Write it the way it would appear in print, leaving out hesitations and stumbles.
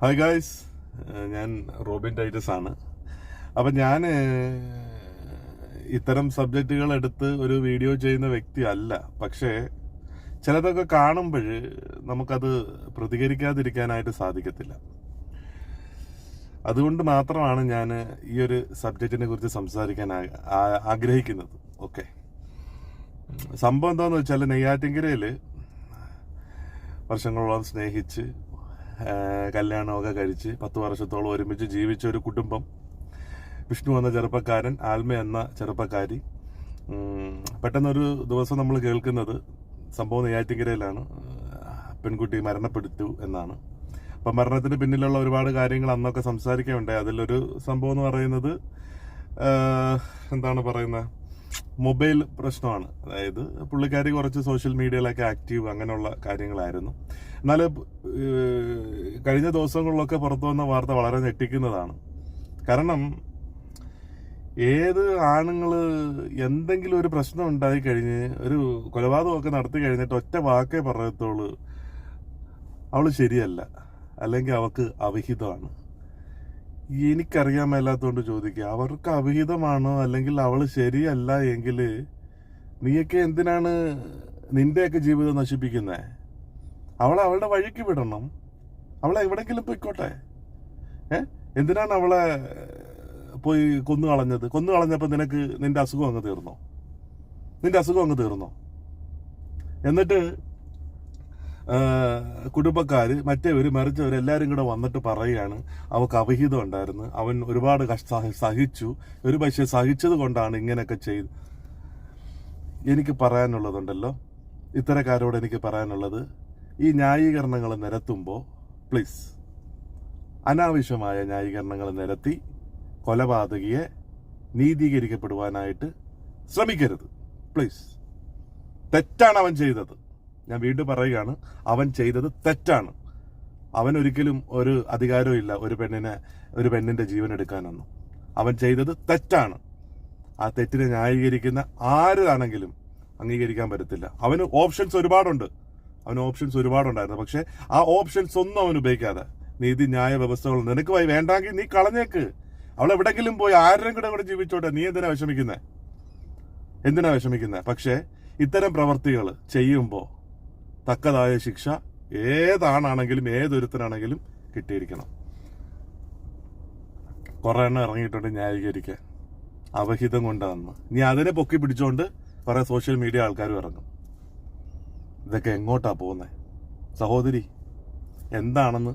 Hi guys, ഞാൻ Robin Titus ആണ്. അപ്പം ഞാൻ ഇത്തരം സബ്ജക്റ്റുകൾ എടുത്ത് ഒരു വീഡിയോ ചെയ്യുന്ന വ്യക്തി അല്ല. പക്ഷേ ചിലതൊക്കെ കാണുമ്പോൾ നമുക്കത് പ്രതികരിക്കാതിരിക്കാനായിട്ട് സാധിക്കത്തില്ല. അതുകൊണ്ട് മാത്രമാണ് ഞാൻ ഈ ഒരു സബ്ജക്റ്റിനെ കുറിച്ച് സംസാരിക്കാൻ ആഗ്രഹിക്കുന്നത്. ഓക്കെ, സംഭവം എന്താണെന്ന് വെച്ചാൽ, നെയ്യാറ്റിൻകരയിൽ വർഷങ്ങളോളം സ്നേഹിച്ച് കല്യാണമൊക്കെ കഴിച്ച് 10 വർഷത്തോളം ഒരുമിച്ച് ജീവിച്ച ഒരു കുടുംബം. വിഷ്ണു എന്ന ചെറുപ്പക്കാരൻ, ആൽമ എന്ന ചെറുപ്പക്കാരി. പെട്ടെന്നൊരു ദിവസം നമ്മൾ കേൾക്കുന്നത് സംഭവം നെയ്യാറ്റിൻകരയിലാണ്, പെൺകുട്ടി മരണപ്പെട്ടു എന്നാണ്. അപ്പം മരണത്തിന് പിന്നിലുള്ള ഒരുപാട് കാര്യങ്ങൾ അന്നൊക്കെ സംസാരിക്കാനുണ്ടായി. അതിലൊരു സംഭവം എന്ന് പറയുന്നത് എന്താണ് പറയുന്നത്, മൊബൈൽ പ്രശ്നമാണ്. അതായത് പുള്ളിക്കാരി കുറച്ച് സോഷ്യൽ മീഡിയയിലൊക്കെ ആക്റ്റീവ്, അങ്ങനെയുള്ള കാര്യങ്ങളായിരുന്നു. എന്നാൽ കഴിഞ്ഞ ദിവസങ്ങളിലൊക്കെ പുറത്തു വന്ന വാർത്ത വളരെ ഞെട്ടിക്കുന്നതാണ്. കാരണം ഏത് ആണുങ്ങൾ എന്തെങ്കിലും ഒരു പ്രശ്നം ഉണ്ടായി കഴിഞ്ഞ് ഒരു കൊലപാതകമൊക്കെ നടത്തി കഴിഞ്ഞിട്ട് ഒറ്റ വാക്കേ പറയത്തുള്ളൂ, അവൾ ശരിയല്ല, അല്ലെങ്കിൽ അവൾക്ക് അവിഹിതമാണ്. എനിക്കറിയാൻ മേലാത്തോണ്ട് ചോദിക്കുക, അവർക്ക് അവിഹിതമാണോ അല്ലെങ്കിൽ അവൾ ശരിയല്ല എങ്കിൽ നീയൊക്കെ എന്തിനാണ് നിന്റെയൊക്കെ ജീവിതം നശിപ്പിക്കുന്നത്? അവളെ അവളുടെ വഴിക്ക് വിടണം, അവളെ എവിടെങ്കിലും പോയിക്കോട്ടെ. എന്തിനാണ് അവളെ പോയി കൊന്നു കളഞ്ഞപ്പോൾ നിന്റെ അസുഖം അങ്ങ് തീർന്നോ? എന്നിട്ട് കുടുംബക്കാര് മറ്റേവര് മറിച്ചവർ എല്ലാവരും കൂടെ വന്നിട്ട് പറയുകയാണ് അവൾക്ക് അവിഹിതം ഉണ്ടായിരുന്നു, അവൻ ഒരുപാട് സഹിച്ചു, ഒരു പക്ഷേ സഹിച്ചത് കൊണ്ടാണ് ഇങ്ങനെയൊക്കെ ചെയ്ത്. എനിക്ക് പറയാനുള്ളതുണ്ടല്ലോ, ഇത്തരക്കാരോട് എനിക്ക് പറയാനുള്ളത്, ഈ ന്യായീകരണങ്ങൾ നിരത്തുമ്പോൾ പ്ലീസ് അനാവശ്യമായ ന്യായീകരണങ്ങൾ നിരത്തി കൊലപാതകിയെ നീതീകരിക്കപ്പെടുവാനായിട്ട് ശ്രമിക്കരുത്. പ്ലീസ്, തെറ്റാണ് അവൻ ചെയ്തത്. ഞാൻ വീണ്ടും പറയുകയാണ്, അവൻ ചെയ്തത് തെറ്റാണ്. അവൻ ഒരിക്കലും ഒരു അധികാരവും ഇല്ല ഒരു പെണ്ണിന്റെ ജീവൻ എടുക്കാനൊന്നും. അവൻ ചെയ്തത് തെറ്റാണ്. ആ തെറ്റിനെ ന്യായീകരിക്കുന്ന ആരാണെങ്കിലും അംഗീകരിക്കാൻ പറ്റത്തില്ല. അവന് ഓപ്ഷൻസ് ഒരുപാടുണ്ടായിരുന്നു. പക്ഷെ ആ ഓപ്ഷൻസ് ഒന്നും അവൻ ഉപയോഗിക്കാതെ നീതി ന്യായ വ്യവസ്ഥകൾ നിനക്ക് വേണ്ടെങ്കിൽ നീ കളഞ്ഞേക്ക്. അവളെവിടെങ്കിലും പോയി ആരും കൂടെ ജീവിച്ചോട്ടെ. നീ എന്തിനാ വിഷമിക്കുന്നത്? പക്ഷെ ഇത്തരം പ്രവർത്തികൾ ചെയ്യുമ്പോൾ തക്കതായ ശിക്ഷ ഏതാണാണെങ്കിലും ഏതൊരുത്തനാണെങ്കിലും കിട്ടിയിരിക്കണം. കുറെ എണ്ണം ഇറങ്ങിയിട്ടുണ്ട് ന്യായീകരിക്കാൻ, അവഹിതം കൊണ്ടാണെന്ന്. നീ അതിനെ പൊക്കി പിടിച്ചോണ്ട് കുറെ സോഷ്യൽ മീഡിയ ആൾക്കാരും ഇറങ്ങും. ഇതൊക്കെ എങ്ങോട്ടാ പോകുന്നത്? സഹോദരി, എന്താണെന്ന്